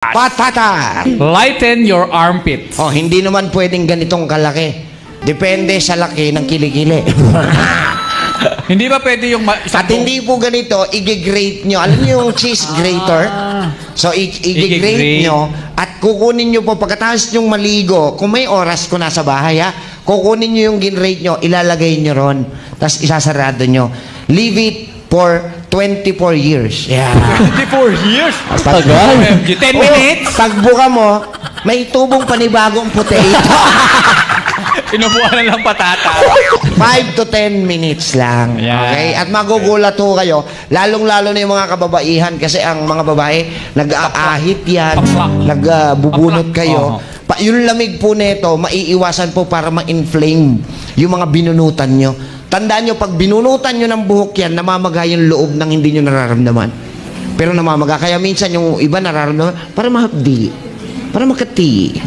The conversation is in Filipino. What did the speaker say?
Patata! Lighten your armpit. Oh, hindi naman pwedeng ganitong kalaki. Depende sa laki ng kilikili. Hindi ba pwede yung At hindi po ganito, i-grate nyo. Alam nyo yung cheese grater? So, i-grate nyo at kukunin nyo po pagkatapos nyong maligo. Kung may oras ko nasa bahay, ha? Kukunin nyo yung ginrate nyo, ilalagay nyo ron. Tapos isasarado nyo. Leave it for 24 years. Yeah. 24 years? Tagal. 10 minutes? Pagbuka mo, may tubong panibagong potato. Inubuan na lang patata. 5 to 10 minutes lang. Yeah. Okay? At magugulat ho kayo, lalong-lalo na yung mga kababaihan kasi ang mga babae, nag-aahit yan, nagbubunot kayo. Yung lamig po nito, maiiwasan po para ma-inflame yung mga binunutan nyo. Tandaan nyo, pag binunutan nyo ng buhok yan, namamaga yung loob ng hindi nyo nararamdaman. Pero namamaga. Kaya minsan yung iba nararamdaman, para mahapdi, para makati.